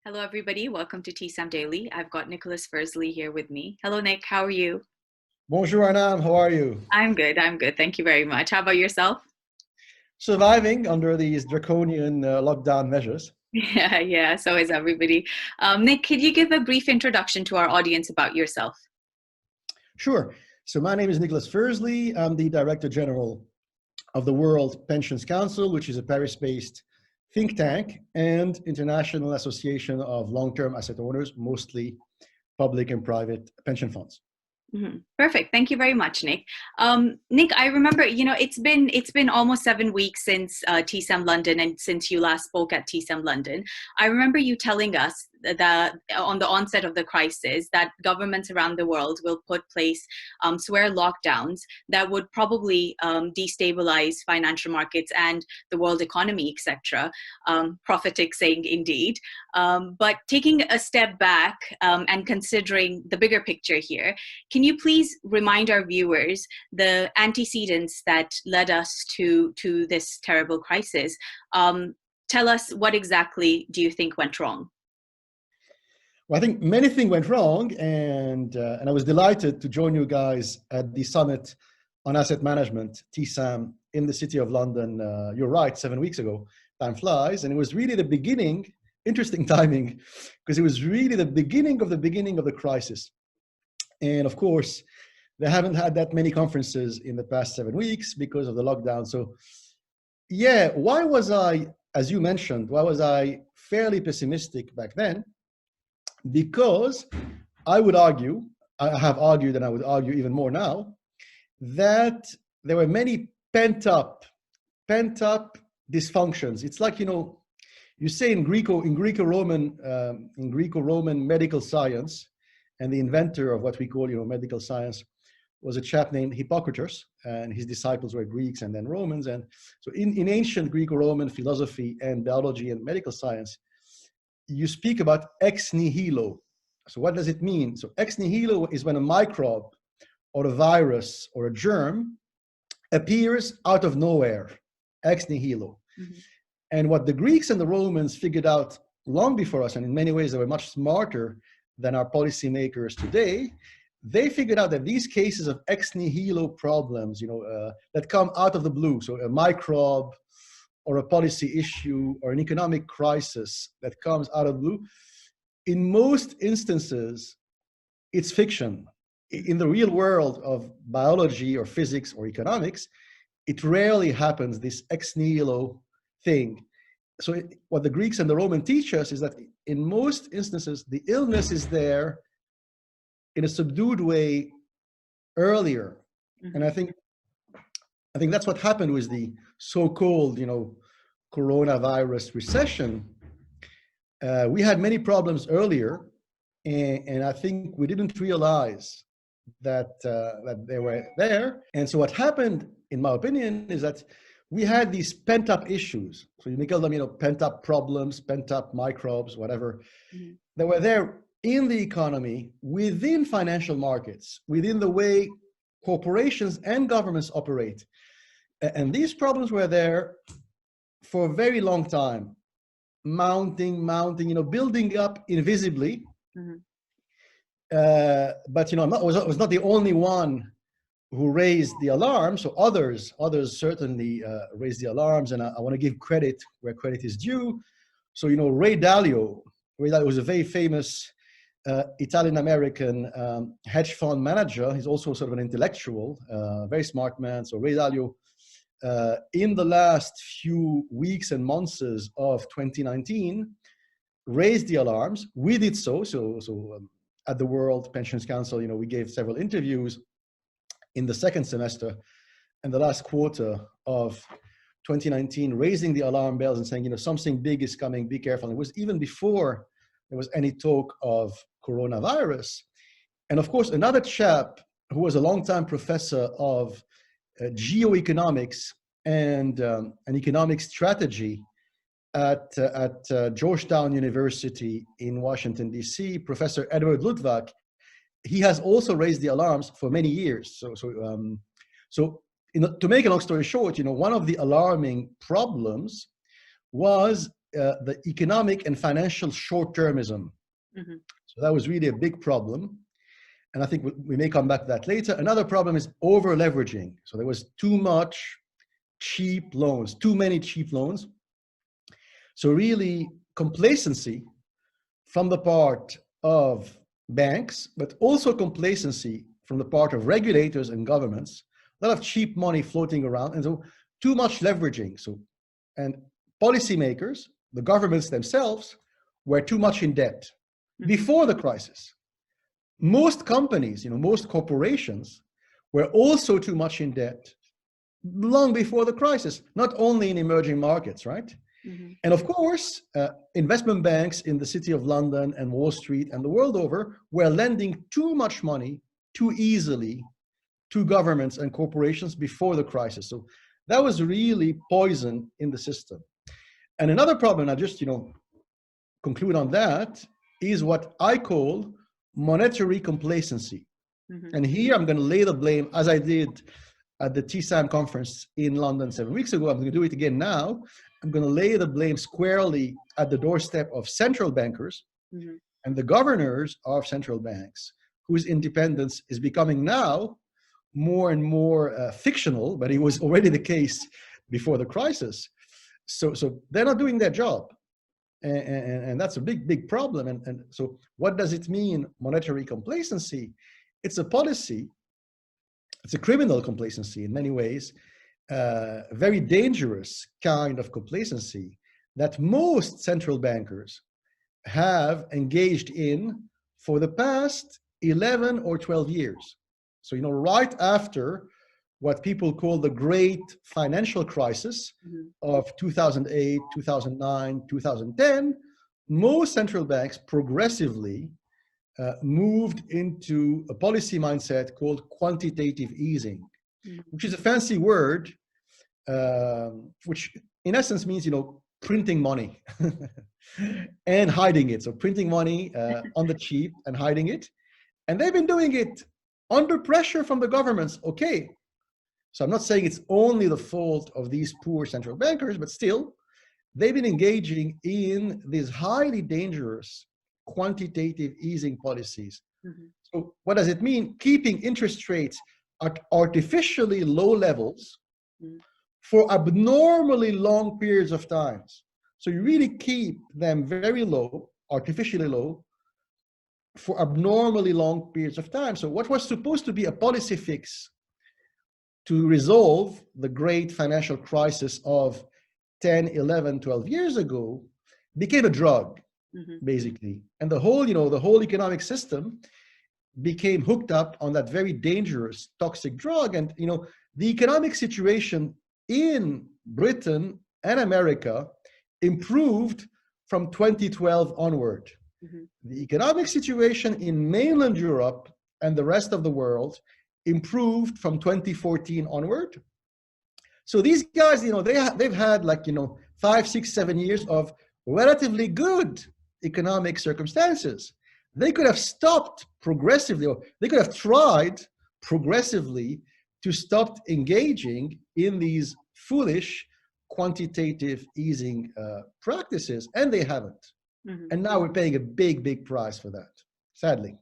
Hello, everybody. Welcome to TSAM Daily. I've got Nicolas Firzli here with me. Hello, Nick. How are you? Bonjour, Anam. How are you? I'm good. I'm good. Thank you very much. How about yourself? Surviving under these draconian lockdown measures. Yeah. So is everybody. Nick, could you give a brief introduction to our audience about yourself? Sure. So my name is Nicolas Firzli. I'm the Director General of the World Pensions Council, which is a Paris-based think tank and international association of long-term asset owners, mostly public and private pension funds. Perfect. Thank you very much, Nick. Nick, I remember, it's been almost 7 weeks since TSAM London and since you last spoke at TSAM London. I remember you telling us that on the onset of the crisis, that governments around the world will put place swear lockdowns that would probably destabilize financial markets and the world economy, etc. Prophetic saying indeed. But taking a step back and considering the bigger picture here, can you please remind our viewers the antecedents that led us to this terrible crisis? Tell us, what exactly do you think went wrong? Well, I think many things went wrong, and I was delighted to join you guys at the Summit on Asset Management, TSAM, in the City of London. You're right, 7 weeks ago. Time flies, and it was really the beginning, interesting timing, because it was really the beginning of the crisis. And of course, they haven't had that many conferences in the past 7 weeks because of the lockdown. So yeah, why was I, as you mentioned, why was I fairly pessimistic back then? Because I would argue, I have argued and I would argue even more now, that there were many pent-up dysfunctions. It's like, you say in Greco-Roman medical science, and the inventor of what we call, medical science was a chap named Hippocrates, and his disciples were Greeks and then Romans. And so in ancient Greco-Roman philosophy and biology and medical science, you speak about ex nihilo. So what does it mean? So ex nihilo is when a microbe or a virus or a germ appears out of nowhere, ex nihilo. Mm-hmm. And what the Greeks and the Romans figured out long before us, and in many ways they were much smarter than our policymakers today, they figured out that these cases of ex nihilo problems, that come out of the blue, so a microbe or a policy issue or an economic crisis that comes out of the blue, in most instances, it's fiction. In the real world of biology or physics or economics, it rarely happens, this ex nihilo thing. So what the Greeks and the Romans teach us is that in most instances, the illness is there in a subdued way earlier. Mm-hmm. And I think that's what happened with the so-called, coronavirus recession. We had many problems earlier, and I think we didn't realize that they were there. And so what happened, in my opinion, is that we had these pent-up issues. So you may call them, pent-up problems, pent-up microbes, whatever, mm-hmm. that were there in the economy, within financial markets, within the way corporations and governments operate. And these problems were there for a very long time, mounting, building up invisibly. Mm-hmm. But I was not the only one who raised the alarm. So others certainly raised the alarms, and I want to give credit where credit is due. So Ray Dalio was a very famous Italian-American hedge fund manager. He's also sort of an intellectual, very smart man. So Ray Dalio, in the last few weeks and months of 2019, raised the alarms. We did so at the World Pensions Council, we gave several interviews in the second semester and the last quarter of 2019, raising the alarm bells and saying, something big is coming, be careful. It was even before there was any talk of coronavirus. And of course, another chap who was a longtime professor of geoeconomics and economic strategy at Georgetown University in Washington, D.C., Professor Edward Luttwak, he has also raised the alarms for many years. So to make a long story short, one of the alarming problems was the economic and financial short-termism. Mhm. So that was really a big problem. And I think we may come back to that later. Another problem is over-leveraging. So there was too much cheap loans, too many cheap loans. So really complacency from the part of banks, but also complacency from the part of regulators and governments, a lot of cheap money floating around, and so too much leveraging. So, and policymakers, the governments themselves, were too much in debt before the crisis. Most companies, most corporations were also too much in debt long before the crisis, not only in emerging markets, right? Mhm. And of course, investment banks in the city of London and Wall Street and the world over were lending too much money too easily to governments and corporations before the crisis. So that was really poison in the system. And another problem, I just conclude on that, is what I call monetary complacency. Mhm. And here I'm going to lay the blame, as I did at the TSAM conference in London 7 weeks ago. I'm going to do it again now. I'm going to lay the blame squarely at the doorstep of central bankers Mhm. and the governors of central banks, whose independence is becoming now more and more fictional, but it was already the case before the crisis. So they're not doing their job. And that's a big, big problem. And so what does it mean, monetary complacency? It's a policy, it's a criminal complacency in many ways, a very dangerous kind of complacency that most central bankers have engaged in for the past 11 or 12 years. So, right after what people call the great financial crisis of 2008, 2009, 2010, most central banks progressively moved into a policy mindset called quantitative easing, which is a fancy word, which in essence means, printing money and hiding it. So printing money on the cheap and hiding it. And they've been doing it under pressure from the governments. Okay. So I'm not saying it's only the fault of these poor central bankers, but still, they've been engaging in these highly dangerous quantitative easing policies. Mhm. So what does it mean? Keeping interest rates at artificially low levels for abnormally long periods of times. So you really keep them very low, artificially low, for abnormally long periods of time. So what was supposed to be a policy fix to resolve the great financial crisis of 10, 11, 12 years ago became a drug, basically. And the whole economic system became hooked up on that very dangerous, toxic drug. And, the economic situation in Britain and America improved from 2012 onward. The economic situation in mainland Europe and the rest of the world improved from 2014 onward. So these guys, they've had 5, 6, 7 years of relatively good economic circumstances. They could have stopped progressively, or they could have tried progressively to stop engaging in these foolish quantitative easing practices, and they haven't. And now we're paying a big, big price for that, sadly.